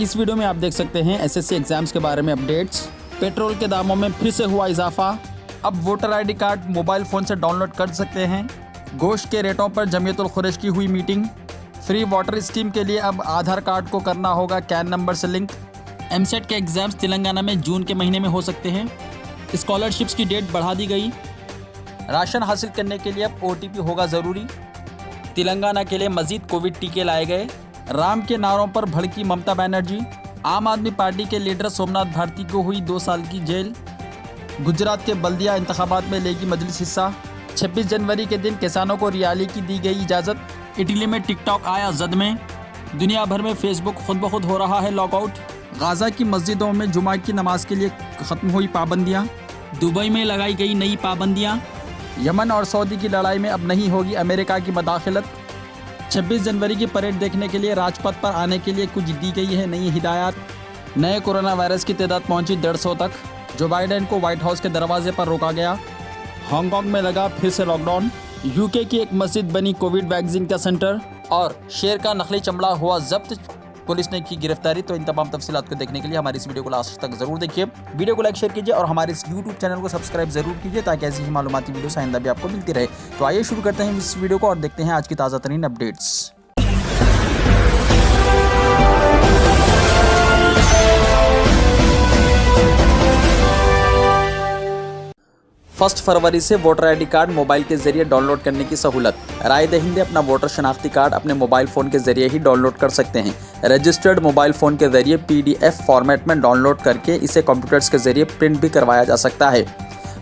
इस वीडियो में आप देख सकते हैं एसएससी एग्जाम्स के बारे में अपडेट्स। पेट्रोल के दामों में फिर से हुआ इजाफा। अब voter ID card mobile phone से डाउनलोड कर सकते हैं। गोश्त के रेटों पर जमीयतुल खुरैश की हुई मीटिंग। फ्री वाटर स्कीम के लिए अब आधार कार्ड को करना होगा कैन नंबर से लिंक। एमसेट के एग्ज़ाम्स तेलंगाना में जून के महीने में हो सकते हैं। स्कॉलरशिप्स की डेट बढ़ा दी गई। राशन हासिल करने के लिए अब OTP होगा ज़रूरी। तेलंगाना के लिए मज़ीद कोविड टीके लाए गए। राम के नारों पर भड़की ममता बनर्जी। आम आदमी पार्टी के लीडर सोमनाथ भारती को हुई 2 साल की जेल। गुजरात के बल्दिया इंतखाबात में लेगी मजलिस हिस्सा। 26 जनवरी के दिन किसानों को रियाली की दी गई इजाज़त। इटली में टिकटॉक आया जद में। दुनिया भर में फेसबुक खुद ब खुद हो रहा है लॉकआउट। गाज़ा की मस्जिदों में जुमा की नमाज के लिए ख़त्म हुई पाबंदियाँ। दुबई में लगाई गई नई पाबंदियाँ। यमन और सऊदी की लड़ाई में अब नहीं होगी अमेरिका की मदाखलत। 26 जनवरी की परेड देखने के लिए राजपथ पर आने के लिए कुछ दी गई है नई हिदायत। नए कोरोना वायरस की तादाद पहुंची 150 तक। जो बाइडेन को व्हाइट हाउस के दरवाजे पर रोका गया। हांगकांग में लगा फिर से लॉकडाउन। यूके की एक मस्जिद बनी कोविड वैक्सीन का सेंटर। और शेर का नकली चमड़ा हुआ जब्त, पुलिस ने की गिरफ्तारी। तो इन तमाम तफसीलात को देखने के लिए हमारी इस वीडियो को लास्ट तक जरूर देखिए। वीडियो को लाइक शेयर कीजिए और हमारे इस यूट्यूब चैनल को सब्सक्राइब जरूर कीजिए ताकि ऐसी ही मालूमाती वीडियो आइंदा भी आपको मिलती रहे। तो आइए शुरू करते हैं इस वीडियो को और देखते हैं आज की ताज़ा तरीन अपडेट्स। 1 फरवरी से वोटर आईडी कार्ड मोबाइल के जरिए डाउनलोड करने की सहूलत। राय दहिंदे अपना वोटर शनाख्ती कार्ड अपने मोबाइल फ़ोन के जरिए ही डाउनलोड कर सकते हैं। रजिस्टर्ड मोबाइल फ़ोन के जरिए PDF फॉर्मेट में डाउनलोड करके इसे कंप्यूटर्स के जरिए प्रिंट भी करवाया जा सकता है।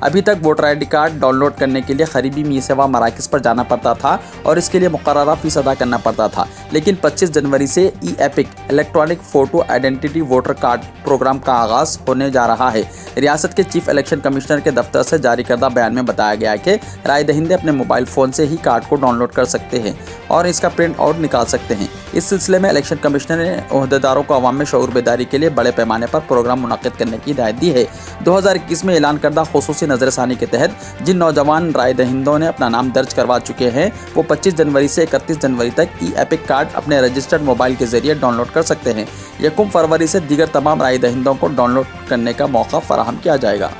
अभी तक वोटर आईडी कार्ड डाउनलोड करने के लिए करीबी मी सेवा मराकज़ पर जाना पड़ता था और इसके लिए मुकर्ररा फ़ीस अदा करना पड़ता था। लेकिन 25 जनवरी से EPIC electronic photo identity voter card program का आगाज़ होने जा रहा है। रियासत के चीफ इलेक्शन कमिश्नर के दफ्तर से जारी करदा बयान में बताया गया कि राय दहिंदे अपने मोबाइल फ़ोन से ही कार्ड को डाउनलोड कर सकते हैं और इसका प्रिंट आउट निकाल सकते हैं। इस सिलसिले में इलेक्शन कमिश्नर ने ओहदेदारों को अवाम में शऊर बेदारी के लिए बड़े पैमाने पर प्रोग्राम मुनक़्क़िद करने की हिदायत दी है। 2021 में ऐलान करदा खुसूसी नज़रसानी के तहत जिन नौजवान राय दहिंदों ने अपना नाम दर्ज करवा चुके हैं वो 25 जनवरी से 31 जनवरी तक EPIC कार्ड अपने रजिस्टर्ड मोबाइल के जरिए डाउनलोड कर सकते हैं। 1 फरवरी से दीगर तमाम राय दहिंदों को डाउनलोड करने का मौका फराहम किया जाएगा।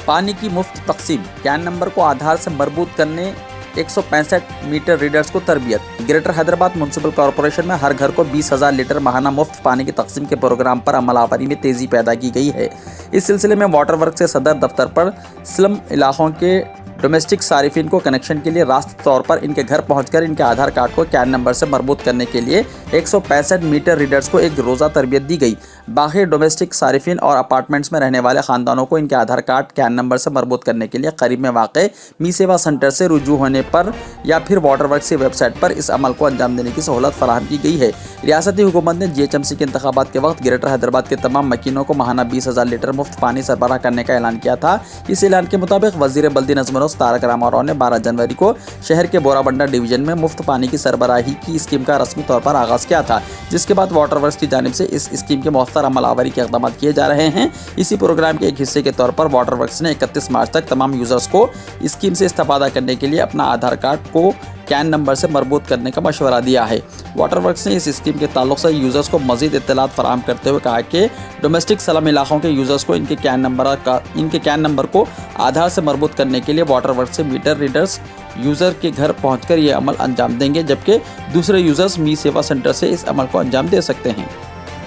पानी की मुफ्त तकसीम। कैन नंबर को आधार से मरबूत करने 165 मीटर रीडर्स को तरबियत। ग्रेटर हैदराबाद म्यूनसिपल कॉरपोरेशन में हर घर को 20,000 लीटर माहाना मुफ्त पानी की तकसीम के प्रोग्राम पर अमलावरी में तेज़ी पैदा की गई है। इस सिलसिले में वाटर वर्क से सदर दफ्तर पर स्लम इलाकों के डोमेस्टिक सारिफिन को कनेक्शन के लिए रास्त तौर पर इनके घर पहुंचकर इनके आधार कार्ड को कैन नंबर से मरबूत करने के लिए 165 मीटर रीडर्स को एक रोज़ा तरबियत दी गई। बाकी डोमेस्टिक सारिफिन और अपार्टमेंट्स में रहने वाले ख़ानदानों को इनके आधार कार्ड कैन नंबर से मरबूत करने के लिए करीब में वाक़ मी सेवा सेंटर से रुजू होने पर या फिर वाटर वर्क की वेबसाइट पर इस अमल को अंजाम देने की सहूलत फराहम की गई है। रियासती हुकूमत ने GHMC के इंतखाबात के वक्त ग्रेटर हैदराबाद के तमाम मकीनों को माहाना 20,000 लीटर मुफ्त पानी सरबराह करने का ऐलान किया था। इस ऐलान के मुताबिक वज़ीर बल्दी नज़्म तारक रामाराव ने 12 जनवरी को शहर के बोराबंडा डिवीजन में मुफ्त पानी की सरबराही की स्कीम का रस्मी तौर पर आगाज़ किया था, जिसके बाद वाटर वर्क्स की जानिब से इस स्कीम के मौखर अमलावरी के इक़दाम किए जा रहे हैं। इसी प्रोग्राम के एक हिस्से के तौर पर वाटर वर्क्स ने 31 मार्च तक तमाम यूज़र्स को स्कीम से इस्तेफादा करने के लिए अपना आधार कार्ड को कैन नंबर से मरबूत करने का मशवरा दिया है। वाटर वर्क्स ने इस स्कीम के ताल्लुक से यूज़र्स को मज़ीद इत्तलात फराहम करते हुए कहा कि डोमेस्टिक स्लम इलाकों के यूज़र्स को इनके कैन नंबर को आधार से मरबूत करने के लिए वाटर वर्क्स से मीटर रीडर्स यूज़र के घर पहुंचकर ये अमल अंजाम देंगे, जबकि दूसरे यूज़र्स मी सेवा सेंटर से इस अमल को अंजाम दे सकते हैं।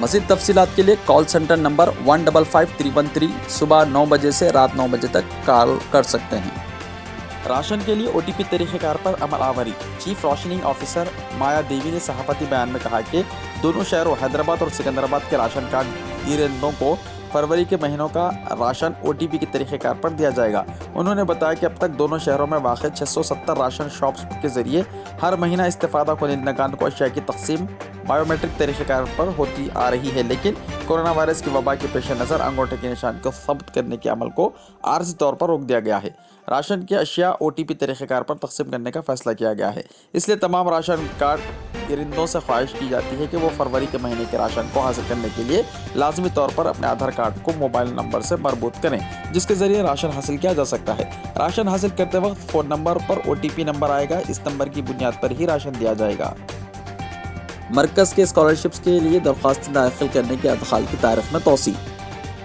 मज़ीद तफसीलात के लिए कॉल सेंटर नंबर 155313 सुबह 9 बजे से रात 9 बजे तक कॉल कर सकते हैं। राशन के लिए OTP तरीक़ेकार पर अमलावरी। चीफ रोशनिंग ऑफिसर माया देवी ने सहाफ़ती बयान में कहा कि दोनों शहरों हैदराबाद और सिकंदराबाद के राशन कार्ड धारकों को फरवरी के महीनों का राशन OTP के तरीक़ेकार पर दिया जाएगा। उन्होंने बताया कि अब तक दोनों शहरों में वाक़ 670 राशन शॉप्स के ज़रिए हर महीना इस्तेफ़ादा कुनिंदगान को अशिया की तकसीम बायोमेट्रिक तरीक़ेकार पर होती आ रही है, लेकिन कोरोना वायरस की वबा के पेश नज़र अंगूठे के निशान को ज़ब्त करने के अमल को आर्जी तौर पर रोक दिया गया है। राशन की अशिया OTP तरीक़ेकार पर तकसीम करने का फ़ैसला किया गया है। इसलिए तमाम राशन कार्ड गिरंदों से ख्वाहिश की जाती है कि वो फरवरी के महीने के राशन को हासिल करने के लिए लाजमी तौर पर अपने आधार कार्ड को मोबाइल नंबर से मरबूत करें, जिसके ज़रिए राशन हासिल किया जा सकता है। राशन हासिल करते वक्त फ़ोन नंबर पर OTP नंबर आएगा। इस नंबर की बुनियाद पर ही राशन दिया जाएगा। मरकज़ के स्कॉलरशिप्स के लिए दरख्वास्त दाखिल करने की अदखाल की तारीख में तोसी।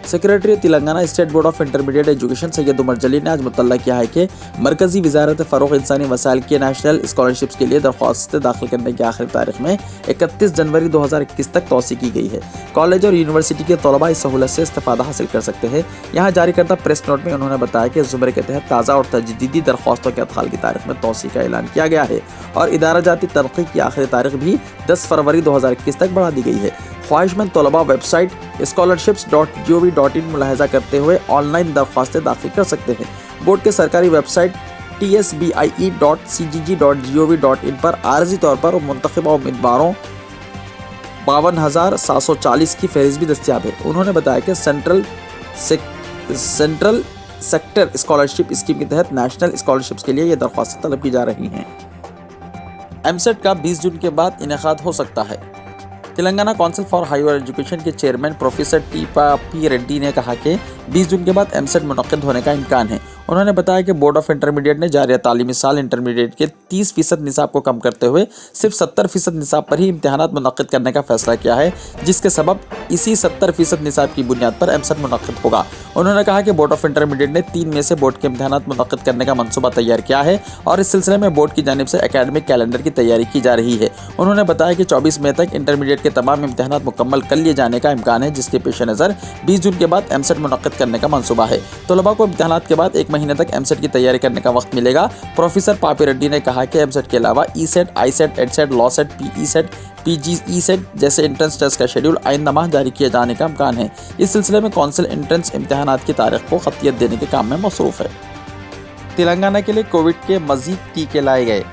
Secretary Telangana state board of intermediate education Syed Umar Jaleel ने आज मुतल्ला किया है कि मरकज़ी वज़ारत फ़रोग़ इंसानी वसाइल की नेशनल स्कॉलरशिप्स के लिए दरख्वास्त दाखिल करने की आखिरी तारीख में 31 जनवरी 2021 तक तोसी की गई है। कॉलेज और यूनिवर्सिटी के तलबा इस सहूलत से इस्तेफ़ादा हासिल कर सकते हैं। यहाँ जारी करदा प्रेस नोट में उन्होंने बताया कि ज़ुमरे के तहत ताज़ा और तजदीदी दरख्वास्तों के अदखाल की तारीख में तोसी का ऐलान किया गया है और इदारा जाती तरक्की की आखिरी तारीख भी 10 फरवरी 2021 तक बढ़ा दी गई है। ख्वाहिशमंद तलबा वेबसाइट scholarships.gov.in मुलाहजा करते हुए ऑनलाइन दरख्वास्तें दाखिल कर सकते हैं। बोर्ड के सरकारी वेबसाइट tsbie.cgg.gov.in पर आर्जी तौर पर मुंतखबा उम्मीदवारों 52,740 की फहरिस्त भी दस्तियाब है। उन्होंने बताया कि सेंट्रल सेक्टर स्कॉलरशिप स्कीम के तहत नेशनल स्कॉलरशिप्स के लिए ये दरख्वास्तें तलब की जा रही हैं। एमसेट का 20 जून के बाद इनेकाद हो सकता है। Telangana council for higher education के चेयरमैन प्रोफेसर टी रेड्डी ने कहा कि 20 जून के बाद एमसेट मुनक्किद होने का इम्कान है। उन्होंने बताया कि बोर्ड ऑफ इंटरमीडिएट ने जारी तालीमी साल इंटरमीडिएट के 30% निसाब को कम करते हुए सिर्फ 70% निसाब पर ही इम्तिहानात मुनक्किद करने का फैसला किया है, जिसके सबब इसी 70% निसाब की बुनियाद पर एमसेट मुनक्किद होगा। उन्होंने कहा कि बोर्ड ऑफ इंटरमीडिएट ने 3 मई से बोर्ड के इम्तिहानात मुनक्किद करने का मनसूबा तैयार किया है और इस सिलसिले में बोर्ड की जानिब से एकेडमिक कैलेंडर की तैयारी की जा रही है। उन्होंने बताया कि 24 मई तक इंटरमीडिएट के तमाम इम्तिहानात मुकम्मल कर लिए जाने का इम्कान है, जिसके पेश नज़र 20 जून के बाद एमसेट मुनक्किद करने का मनसूबा है। तलबा को इम्तिहानात के बाद 1 महीने तक एमसेट की तैयारी करने का वक्त मिलेगा। प्रोफेसर पापी रेड्डी ने कहा कि एमसेट के अलावा ई-सेट, आई-सेट, एड-सेट, लॉ-सेट, पी-ई-सेट, पीजी-ई-सेट जैसे एंट्रेंस टेस्ट का शेड्यूल आइंदा माह जारी किए जाने का इम्कान है। इस सिलसिले में कौंसिल एंट्रेंस इम्तिहानात की तारीख को खतियत देने के काम में मसरूफ है। तेलंगाना के लिए कोविड के मजीद टीके लाए गए।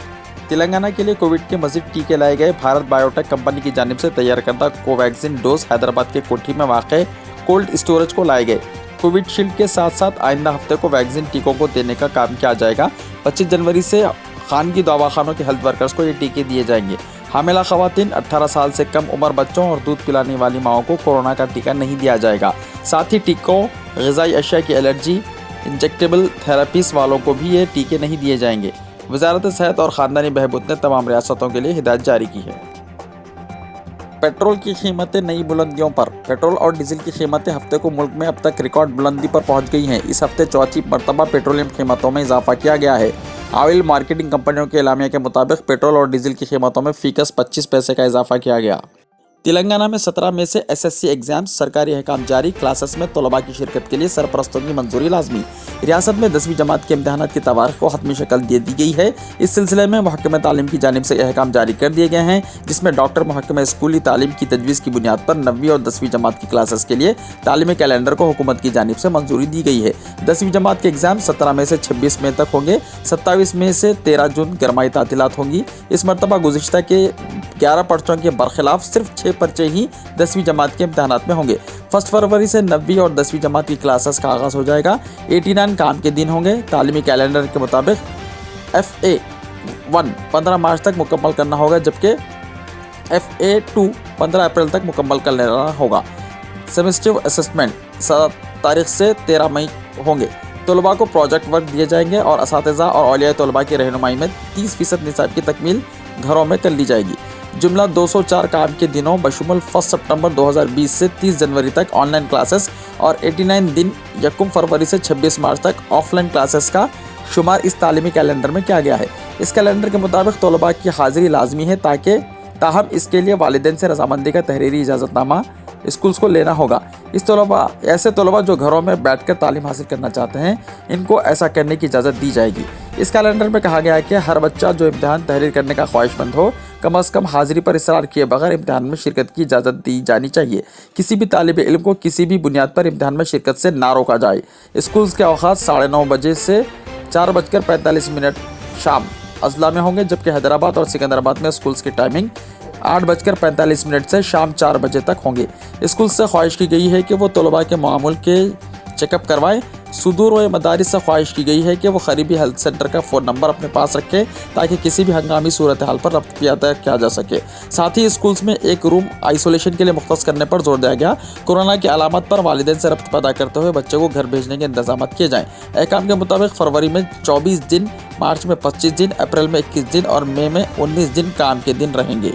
तेलंगाना के लिए कोविड के मजीद टीके लाए गए। भारत बायोटेक कंपनी की जानिब से तैयार करदा कोवैक्सीन डोज हैदराबाद के कोठी में वाक़े कोल्ड स्टोरेज को लाए गए। कोविड शील्ड के साथ साथ आइंदा हफ्ते को वैक्सीन टीकों को देने का काम किया जाएगा। 25 जनवरी से खानगी दवाखानों के हेल्थ वर्कर्स को ये टीके दिए जाएंगे। हामिला खवातीन, 18 साल से कम उम्र बच्चों और दूध पिलाने वाली माओं को कोरोना का टीका नहीं दिया जाएगा। साथ ही टीकों, ग़िज़ाई अशिया की एलर्जी, इंजेक्टेबल थेरेपीज वालों को भी ये टीके नहीं दिए जाएंगे। वज़ारत सेहत और ख़ानदानी बहबूद ने तमाम रियासतों के लिए हिदायत जारी की है। पेट्रोल की कीमतें नई बुलंदियों पर। पेट्रोल और डीजल की कीमतें हफ्ते को मुल्क में अब तक रिकॉर्ड बुलंदी पर पहुंच गई हैं। इस हफ्ते चौथी मरतबा पेट्रोलियम कीमतों में इजाफा किया गया है। ऑयल मार्केटिंग कंपनियों के एलामिया के मुताबिक पेट्रोल और डीजल की कीमतों में फीकस 25 पैसे का इजाफा किया गया। तेलंगाना में 17 मई से एसएससी एग्जाम्स, सरकारी अहकाम जारी। क्लासेस में तलबा की शिरकत के लिए सरपरस्तों की मंजूरी लाजमी। रियासत में 10वीं जमात के इम्तिहानात की तारीख को हतमी शक्ल दे दी गई है। इस सिलसिले में महकमा तालीम की जानिब से अहकाम जारी कर दिए गए हैं, जिसमें डॉक्टर महकमा स्कूली तालीम की तजवीज़ की बुनियाद पर 9वीं और 10वीं जमात की क्लासेस के लिए तालीमी कैलेंडर को हुकूमत की जानिब से मंजूरी दी गई है। 10वीं जमात के एग्जाम 17 मई से 26 मई तक होंगे। 27 मई से 13 जून गरमाई तातीलात होंगी। इस मरतबा गुज़िश्ता के 11 पर्चों के बरखिलाफ सिर्फ 6 पर्चे ही 10वीं जमात के इम्तिहानात में होंगे। 1 फरवरी से 9वीं और 10वीं जमात की क्लासेस का आगाज़ हो जाएगा। 89 काम के दिन होंगे। तालीमी कैलेंडर के मुताबिक FA1 15 मार्च तक मुकम्मल करना होगा, जबकि FA2 15 अप्रैल तक मुकम्मल कर लेना होगा। सेमेस्टर असेसमेंट 7 तारीख से 13 मई होंगे। तलबा को प्रोजेक्ट वर्क दिए जाएंगे और असातिज़ा और औलिया तलबा की रहनुमाई में 30% निसाब की तकमील घरों में कर ली जाएगी। जुमला 204 काम के दिनों बशुमल 1 सितंबर 2020 से 30 जनवरी तक ऑनलाइन क्लासेस और 89 दिन 1 फरवरी से 26 मार्च तक ऑफलाइन क्लासेस का शुमार इस तालीमी कैलेंडर में किया गया है। इस कैलेंडर के मुताबिक तलबा की हाज़िरी लाजमी है, ताहम इसके लिए वालिदैन से रजामंदी का तहरीरी इजाज़तनामा स्कूल्स को लेना होगा। ऐसे तलबा जो घरों में बैठकर तालीम हासिल करना चाहते हैं, इनको ऐसा करने की इजाज़त दी जाएगी। इस कैलेंडर में कहा गया है कि हर बच्चा जो इम्तिहान तहरीर करने का ख्वाहिशमंद हो, कम अज़ कम हाज़िरी पर इसरार किए बगैर इम्तिहान में शिरकत की इजाज़त दी जानी चाहिए। किसी भी तालिब इल्म को किसी भी बुनियाद पर इम्तिहान में शिरकत से ना रोका जाए। स्कूल्स के औक़ात 9:30 बजे से 4:45 शाम अजला में होंगे, जबकि हैदराबाद और सिकंदराबाद में स्कूल्स की टाइमिंग 8:45 से शाम 4 बजे तक होंगे। स्कूल से ख्वाहिश की गई है कि वो तलबा के मामूल के चेकअप करवाएं। सुदूर व मदारिस से ख्वाहिश की गई है कि वो करीबी हेल्थ सेंटर का फ़ोन नंबर अपने पास रखें, ताकि किसी भी हंगामी सूरत हाल पर रब्त किया जा सके। साथ ही स्कूल्स में एक रूम आइसोलेशन के लिए मुख्तस करने पर जोर दिया गया। कोरोना की अलामत पर वालिदैन से रब्त पैदा करते हुए बच्चे को घर भेजने के इंतजाम किए जाएँ। अहकाम के मुताबिक फरवरी में 24 दिन, मार्च में 25 दिन, अप्रैल में 21 दिन और मई में 19 दिन काम के दिन रहेंगे।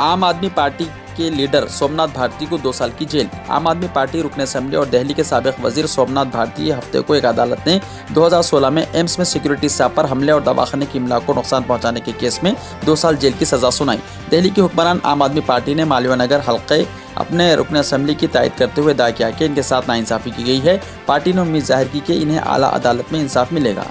आम आदमी पार्टी के लीडर सोमनाथ भारती को 2 साल की जेल। आम आदमी पार्टी रुकन असेंबली और दिल्ली के साबिक वजीर सोमनाथ भारती हफ्ते को एक अदालत ने 2016 में एम्स में सिक्योरिटी स्टाफ पर हमले और दवाखाने की इमलाक को नुकसान पहुंचाने के केस में 2 साल जेल की सजा सुनाई। दिल्ली की हुक्मरान आम आदमी पार्टी ने मालवीय नगर हल्के अपने रुकन असेंबली की तायद करते हुए दावा किया कि इनके साथ नाइंसाफ़ी की गई है। पार्टी ने उम्मीद जाहिर की कि इन्हें आला अदालत में इंसाफ मिलेगा।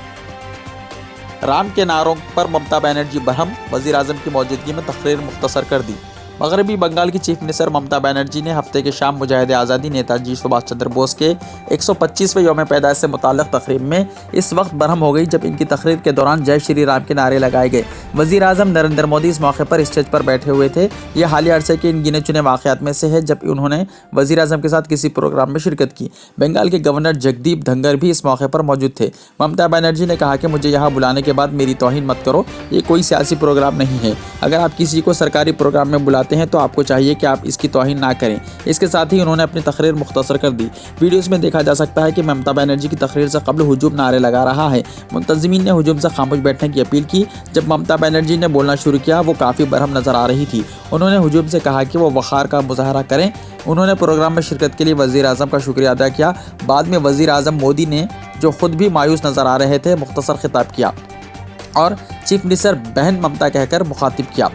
राम के नारों पर ममता बनर्जी बरहम, वज़ीर आज़म की मौजूदगी में तकरीर मुख्तसर कर दी। मगरबी बंगाल की चीफ मिनिस्टर ममता बनर्जी ने हफ्ते के शाम मुजाहिद आज़ादी नेताजी सुभाष चंद्र बोस के 125वें यौम पैदाइश से मुताल्लिक़ तकरीब में इस वक्त बरहम हो गई जब इनकी तकरीर के दौरान जय श्री राम के नारे लगाए गए। वज़ीर आज़म नरेंद्र मोदी इस मौके पर स्टेज पर बैठे हुए थे। यह हालिया अरसे के इन गिने चुने वाक़यात में से है जब उन्होंने वज़ीर आज़म के साथ किसी प्रोग्राम में शिरकत की। बंगाल के गवर्नर जगदीप धनखड़ भी इस मौके पर मौजूद थे। ममता बनर्जी ने कहा कि मुझे यहाँ बुलाने के बाद मेरी तौहीन मत करो, ये कोई सियासी प्रोग्राम नहीं है। अगर आप किसी को सरकारी प्रोग्राम में बुलाते हैं तो आपको चाहिए कि आप इसकी तौहीन ना करें। इसके साथ ही उन्होंने अपनी तकरीर मुख्तसर कर दी। वीडियोस में देखा जा सकता है कि ममता बनर्जी की तकरीर से कबल हुजूम नारे लगा रहा है। मुंतज़िमीन ने हुजूम से खामोश बैठने की अपील की। जब ममता बनर्जी ने बोलना शुरू किया वो काफ़ी बरहम नजर आ रही थी। उन्होंने हुजूम से कहा कि वो वक़ार का मुजाहरा करें। उन्होंने प्रोग्राम में शिरकत के लिए वज़ीर आज़म का शुक्रिया अदा किया। बाद में वज़ीर आज़म मोदी ने, जो खुद भी मायूस नजर आ रहे थे, मुख्तसर खिताब किया और चीफ मिनिस्टर बहन ममता कहकर मुखातिब किया।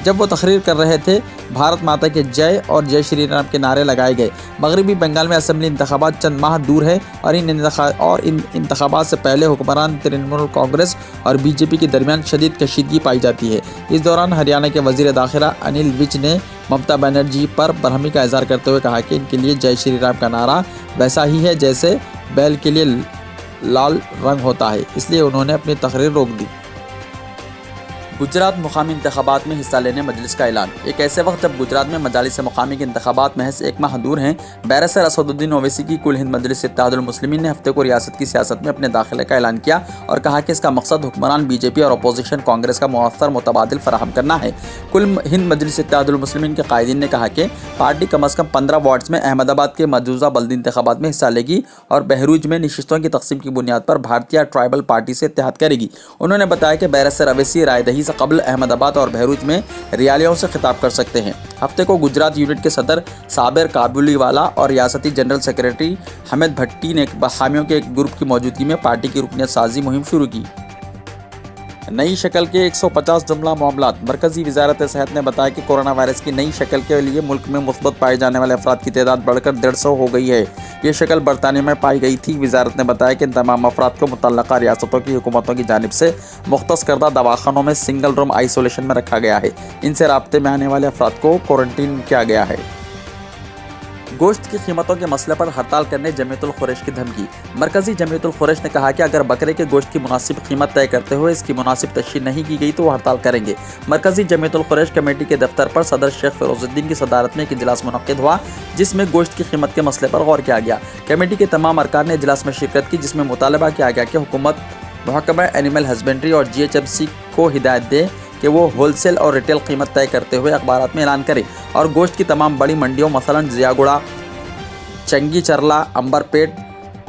जब वो तकरीर कर रहे थे, भारत माता के जय और जय श्री राम के नारे लगाए गए। मगरबी बंगाल में असेंबली इंतखाबात चंद माह दूर है और इन इंतखाबात से पहले हुक्मरान तृणमूल कांग्रेस और बीजेपी के दरमियान शदीद कशीदगी पाई जाती है। इस दौरान हरियाणा के वजीर दाखिला अनिल विज ने ममता बनर्जी पर बरहमी का इजहार करते हुए कहा कि इनके लिए जय श्री राम का नारा वैसा ही है जैसे बैल के लिए लाल रंग होता है, इसलिए उन्होंने अपनी तकरीर रोक दी। गुजरात मुकामी इंतखाबात में हिस्सा लेने मजलिस का ऐलान। एक ऐसे वक्त जब गुजरात में मजालिस मुकामी के इंतखाबात महज 1 माह दूर हैं, बैरिस्टर असदुद्दीन ओवैसी की कुल हिंद मजलिस इत्तेहादुल मुस्लिमीन ने हफ्ते को रियासत की सियासत में अपने दाखिले का ऐलान किया और कहा कि इसका मकसद हुक्मरान बीजेपी और अपोजिशन कांग्रेस का मौसर मुतबादिल फराहम करना है। कुल हिंद मजलिस इत्तेहादुल मुस्लिमीन के कायदीन ने कहा कि पार्टी कम अज़ कम 15 वार्ड्स में अहमदाबाद के मौजूदा बल्दी इंतखाबात में हिस्सा लेगी और बहरूज में नशिस्तों की तकसीम की बुनियाद पर भारतीय ट्राइबल पार्टी से इत्तेहाद करेगी। उन्होंने बताया कि बैरिस्टर ओवैसी राय दही से कबल अहमदाबाद और बहरूच में रैलियों से खिताब कर सकते हैं। हफ्ते को गुजरात यूनिट के सदर साबिर काबुलीवाला और रियासती जनरल सेक्रेटरी हमेद भट्टी ने हामियों के एक ग्रुप की मौजूदगी में पार्टी की रुकनियत साजी मुहिम शुरू की। नई शक्ल के 150 जुमला मामलात। मरकजी वजारत सेहत ने बताया कि कोरोना वायरस की नई शक्ल के लिए मुल्क में मुस्बत पाए जाने वाले अफराद की तादाद बढ़कर 150 हो गई है। ये शक्ल बरतानिया में पाई गई थी। वजारत ने बताया कि इन तमाम अफराद को मुतल्लका रियासतों की हुकूमतों की जानिब से मुख्तस करदा दवाखानों में सिंगल रूम आइसोलेशन में रखा गया है। इनसे राब्ते में आने वाले अफराद को क्वारंटीन किया गया है। गोश्त की कीमतों के मसले पर हड़ताल करने जमीयतुल खुरैश की धमकी। मरकजी जमीयतुल खुरैश ने कहा कि अगर बकरे के गोश्त की मुनासिब कीमत तय करते हुए इसकी मुनासिब तशरीह नहीं की गई तो वो हड़ताल करेंगे। मरकजी जमीयतुल खुरैश कमेटी के दफ्तर पर सदर शेख फिरोजुद्दीन की सदारत में एक इजलास मुनक्किद हुआ जिसमें गोश्त की कीमत के मसले पर गौर किया गया। कमेटी के तमाम अरकान ने इजलास में शिरकत की जिसमें मुतालबा किया गया कि हुकूमत महकमा एनिमल हस्बेंड्री और GHMC को हिदायत दे कि वो होलसेल और रिटेल कीमत तय करते हुए अखबारात में ऐलान करे और गोश्त की तमाम बड़ी मंडियों मसलन जियागुड़ा, चंगी चरला, अंबरपेट,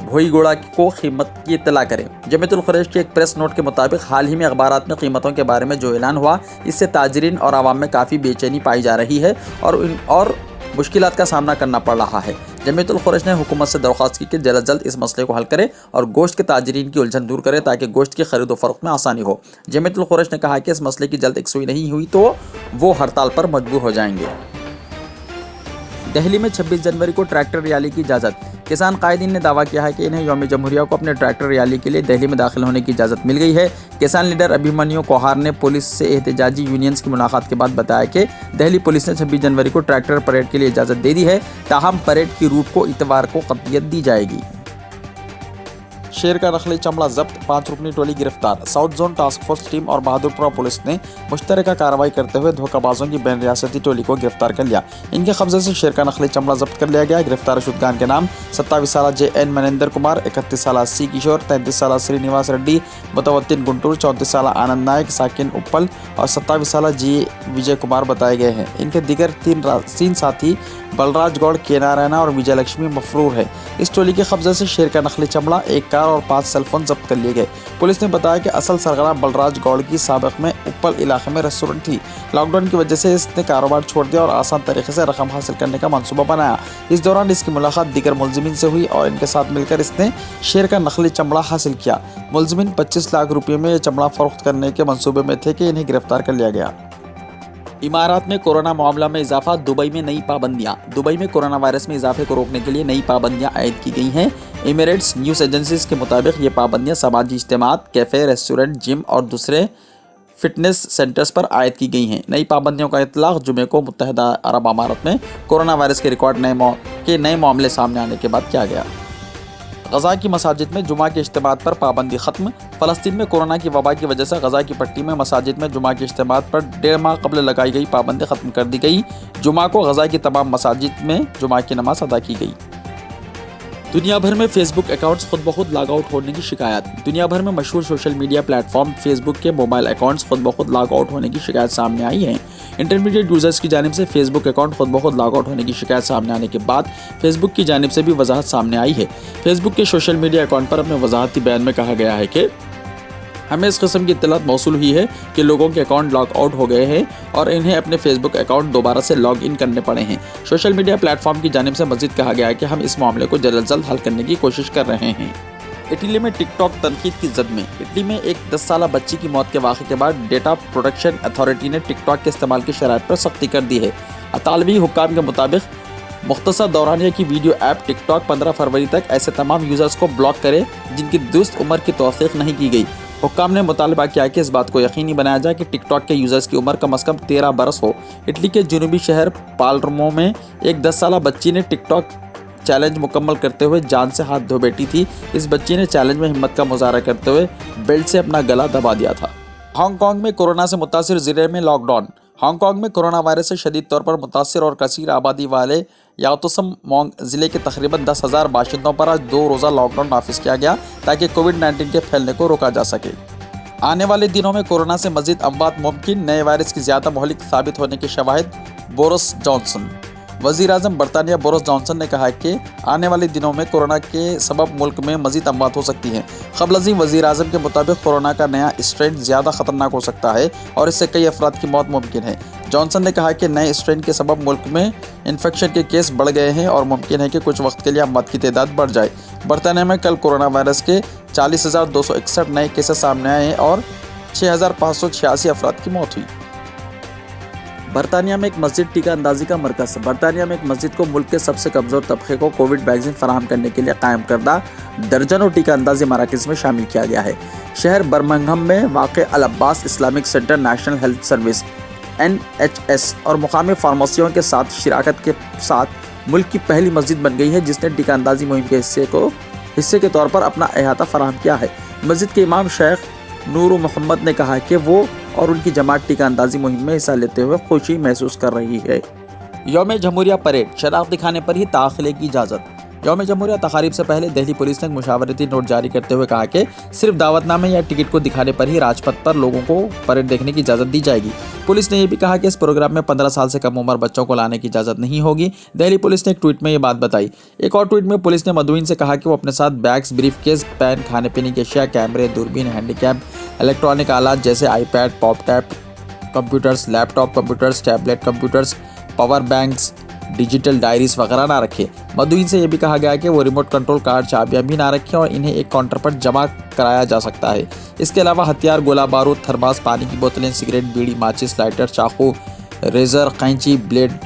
भोईगोड़ा को कीमत की इत्तला करें। जमीयतुल खुरैश के एक प्रेस नोट के मुताबिक हाल ही में अखबारात में कीमतों के बारे में जो ऐलान हुआ इससे ताजरीन और आवाम में काफ़ी बेचैनी पाई जा रही है और मुश्किलात का सामना करना पड़ रहा है। जमीयतुल खुरैश ने हुकूमत से दरख्वास्त की कि जल्द जल्द इस मसले को हल करे और गोश्त के ताजरीन की उलझन दूर करे ताकि गोश्त की खरीद व फरोख्त में आसानी हो। जमीयतुल खुरैश ने कहा कि इस मसले की जल्द यकसुई नहीं हुई तो वो हड़ताल पर मजबूर हो जाएंगे। दिल्ली में 26 जनवरी को ट्रैक्टर रैली की इजाज़त। किसान कायदीन ने दावा किया है कि इन्हें यौम जमहूरिया को अपने ट्रैक्टर रैली के लिए दिल्ली में दाखिल होने की इजाज़त मिल गई है। किसान लीडर अभिमन्यु कोहार ने पुलिस से एहतजाजी यूनियंस की मुलाकात के बाद बताया कि दिल्ली पुलिस ने 26 जनवरी को ट्रैक्टर परेड के लिए इजाज़त दे दी है, ताहम परेड की रूट को इतवार को कतईयत दी जाएगी। शेर का नकली चमड़ा जब्त, 5 रुकनी टोली गिरफ्तार। South zone task force team और बहादुरपुरा पुलिस ने मुश्तरका कार्रवाई करते हुए धोखाबाजों की बैन रियासती टोली को गिरफ्तार कर लिया। इनके कब्जे से शेर का नकली चमड़ा जब्त कर लिया गया। गिरफ्तार शुदगान के नाम 27 साल JN मनेंद्र कुमार, 31 साल C किशोर, 33 साल श्रीनिवास रेड्डी, मुतवत्तिन गुंटूर, 34 साल आनंद नायक, साकिन उप्पल और 27 साल G विजय कुमार बताए गए हैं। इनके दिगर 3 साथी बलराज गौड़, केना रैना और विजय लक्ष्मी मफरूर है। इस टोली के कब्जे से शेर का नकली चमड़ा, एक कार हथियार और 5 सेल फोन जब्त कर लिए गए। पुलिस ने बताया कि असल सरगना बलराज गौड़ की साबिक में उपल इलाके में रेस्टोरेंट थी। लॉकडाउन की वजह से इसने कारोबार छोड़ दिया और आसान तरीके से रकम हासिल करने का मंसूबा बनाया। इस दौरान इसकी मुलाकात दीगर मुलजिमीन से हुई और इनके साथ मिलकर इसने शेर का नकली चमड़ा हासिल किया। मुलजिमीन 25 लाख रुपये में यह चमड़ा फरोख्त करने के मंसूबे में थे कि इन्हें गिरफ्तार कर लिया गया। इमारात में कोरोना मामला में इजाफा, दुबई में नई पाबंदियां। दुबई में कोरोना वायरस में इजाफे को रोकने के लिए नई पाबंदियां आयद की गई हैं। एमिरेट्स न्यूज़ एजेंसीज के मुताबिक ये पाबंदियां समाजी इज्तिमात, कैफ़े, रेस्टोरेंट, जिम और दूसरे फिटनेस सेंटर्स पर आयद की गई हैं। नई पाबंदियों का इतलाक़ जुमे को मुत्तहिदा अरब अमारात में कोरोना वायरस के रिकॉर्ड नए मामले सामने आने के बाद किया गया। गज़ा की मसाजिद में जुमा के इज्तिमात पर पाबंदी ख़त्म। फ़लस्तीन में कोरोना की वबा की वजह से गज़ा की पट्टी में मसाजिद में जुमा के इज्तिमात पर 1.5 माह कबल लगाई गई पाबंदी ख़त्म कर दी गई। जुमा को गज़ा की तमाम मसाजिद में जुमा की नमाज अदा की गई। दुनिया भर में फेसबुक अकाउंट्स खुद ब खुद लॉग आउट होने की शिकायत। दुनिया भर में मशहूर सोशल मीडिया प्लेटफॉर्म फेसबुक के मोबाइल अकाउंट्स खुद ब खुद लॉग आउट होने की शिकायत सामने आई है। इंटरमीडिएट यूजर्स की जानिब से फेसबुक अकाउंट खुद ब खुद लॉग आउट होने की शिकायत सामने आने के बाद फेसबुक की जानिब से भी वजाहत सामने आई है। फेसबुक के सोशल मीडिया अकाउंट पर अपने वजाहती बयान में कहा गया है कि हमें इस किस्म की इत्तलात मौसूल हुई है कि लोगों के अकाउंट लॉग आउट हो गए हैं और इन्हें अपने फेसबुक अकाउंट दोबारा से लॉग इन करने पड़े हैं। सोशल मीडिया प्लेटफॉर्म की जानिब से मज़ीद कहा गया है कि हम इस मामले को जल्द से जल्द हल करने की कोशिश कर रहे हैं। इटली में टिकटॉक तनकीद की जद में। इटली में एक 10 साला बच्ची की मौत के वाक़े के बाद डेटा प्रोटेक्शन अथॉरिटी ने टिकटॉक के इस्तेमाल की शराइत पर सख्ती कर दी है। अतालवी हुक्काम के मुताबिक मुख्तसर दौरानिया की वीडियो ऐप टिकटॉक 15 फरवरी तक ऐसे तमाम यूज़र्स को ब्लॉक करे जिनकी दुरुस्त उम्र की तौसीक़ नहीं की गई। हुक्काम ने मुतालबा किया कि इस बात को यकीनी बनाया जाए कि टिकटॉक के यूज़र्स की उम्र कम से कम 13 बरस हो। इटली के जनूबी शहर पालरमो में एक 10 साला बच्ची ने टिकटॉक चैलेंज मुकम्मल करते हुए जान से हाथ धो बैठी थी। इस बच्ची ने चैलेंज में हिम्मत का मुजाहरा करते हुए बेल्ट से अपना गला दबा दिया था। हांगकांग में कोरोना से मुतासिर ज़िले में लॉकडाउन। हांगकांग में कोरोना वायरस से शदीद तौर पर मुतासिर और कसीर आबादी वाले याओतसम ज़िले के तकरीबन 10,000 बाशिंदों पर आज 2 रोज़ा लॉकडाउन नाफिज किया गया ताकि कोविड-19 के फैलने को रोका जा सके। आने वाले दिनों में कोरोना से मज़ीद अमवात मुमकिन, नए वायरस की ज़्यादा मुहलिक साबित होने के शवाहिद। Boris Johnson. वज़ीर-ए-आज़म बरतानिया बोरिस जॉनसन ने कहा है कि आने वाले दिनों में कोरोना के सबब मुल्क में मज़ीद अमवात हो सकती हैं। क़ब्ल-अज़ीम वज़ीर-ए-आज़म के मुताबिक कोरोना का नया स्ट्रेन ज़्यादा ख़तरनाक हो सकता है और इससे कई अफराद की मौत मुमकिन है। जॉनसन ने कहा कि नए स्ट्रेन के सबब मुल्क में इन्फेक्शन के केस बढ़ गए हैं और मुमकिन है कि कुछ वक्त के लिए अमवात की तादाद बढ़ जाए। बरतानिया में कल कोरोना वायरस के 40,261 नए केसेस सामने आए हैं और 6,586 अफराद की मौत हुई। बरतानिया में एक मस्जिद टीका अंदाजी का मरकज़। बरतानिया में एक मस्जिद को मुल्क के सबसे कमज़ोर तबके को कोविड वैक्सीन फराहम करने के लिए कायम करदा दर्जनों टीका अंदाजी मराकज़ में शामिल किया गया है। शहर बर्मिंघम में वाक़ Al Abbas Islamic centre national health service NHS और मुकामी फार्मेसियों के साथ शिराकत के साथ मुल्क की पहली मस्जिद बन गई है जिसने टीका अंदाजी मुहिम के हिस्से के तौर पर अपना अहाता फराहम किया है। मस्जिद के इमाम शेख नूर मोहम्मद ने कहा कि वो और उनकी जमात टीका अंदाजी मुहिम में हिस्सा लेते हुए खुशी महसूस कर रही है। यौम जमहूरिया परेड, शराब दिखाने पर ही दाखिले की इजाज़त। यौम जमहूरिया तकारीब से पहले दिल्ली पुलिस ने मुशावरती नोट जारी करते हुए कहा कि सिर्फ दावतनामे या टिकट को दिखाने पर ही राजपथ पर लोगों को परेड देखने की इजाज़त दी जाएगी। पुलिस ने यह भी कहा कि इस प्रोग्राम में 15 साल से कम उम्र बच्चों को लाने की इजाज़त नहीं होगी। दिल्ली पुलिस ने एक ट्वीट में ये बात बताई। एक और ट्वीट में पुलिस ने मदुइन से कहा कि वो अपने साथ बैग्स, ब्रीफकेस, पेन, खाने पीने की अशिया, कैमरे, दूरबीन, हैंडीकैप, इलेक्ट्रॉनिक आलात जैसे iPad, pop-tap computers, laptop computers, tablet computers, power banks, digital diaries वगैरह ना रखें। मदुइन से यह भी कहा गया कि वो रिमोट कंट्रोल कार, चाबियाँ भी ना रखें और इन्हें एक काउंटर पर जमा कराया जा सकता है। इसके अलावा हथियार, गोला बारूद, थर्मास, पानी की बोतलें, सिगरेट, बीड़ी, माचिस, लाइटर, चाकू, रेजर, कैंची, ब्लेड,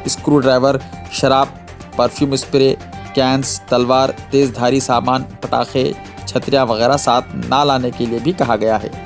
स्क्रू ड्राइवर, शराब, परफ्यूम स्प्रे, कैंस, तलवार, तेज़धारी सामान, पटाखे, छतरियाँ वगैरह साथ ना लाने के लिए भी कहा गया है।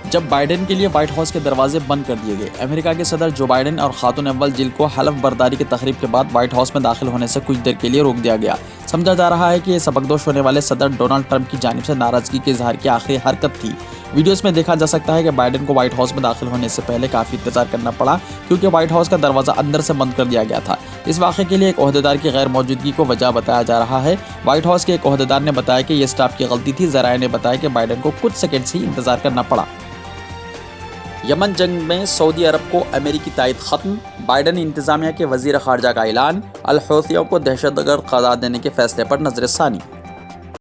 जब बाइडेन के लिए व्हाइट हाउस के दरवाजे बंद कर दिए गए। अमेरिका के सदर जो बाइडेन और खातून अव्वल जिल को हलफ बर्दारी की तकरीब के बाद व्हाइट हाउस में दाखिल होने से कुछ देर के लिए रोक दिया गया। समझा जा रहा है कि ये सबकदोश होने वाले सदर डोनाल्ड ट्रंप की जानिब से नाराज़गी के इजहार की आखिरी हरकत थी। वीडियोस में देखा जा सकता है कि बाइडेन को व्हाइट हाउस में दाखिल होने से पहले काफ़ी इंतजार करना पड़ा क्योंकि व्हाइट हाउस का दरवाज़ा अंदर से बंद कर दिया गया था। इस वाक़े के लिए एक ओहदेदार की गैर मौजूदगी को वजह बताया जा रहा है। व्हाइट हाउस के एक ओहदेदार ने बताया कि यह स्टाफ की गलती थी। ज़राए ने बताया कि बाइडेन को कुछ सेकेंड्स ही इंतजार करना पड़ा। यमन जंग में सऊदी अरब को अमेरिकी तायद ख़त्म। बाइडेन इंतज़ामिया के वज़ीर ख़ारजा का ऐलान। अल हौथियों को दहशतगर्द करार देने के फैसले पर नज़र सानी।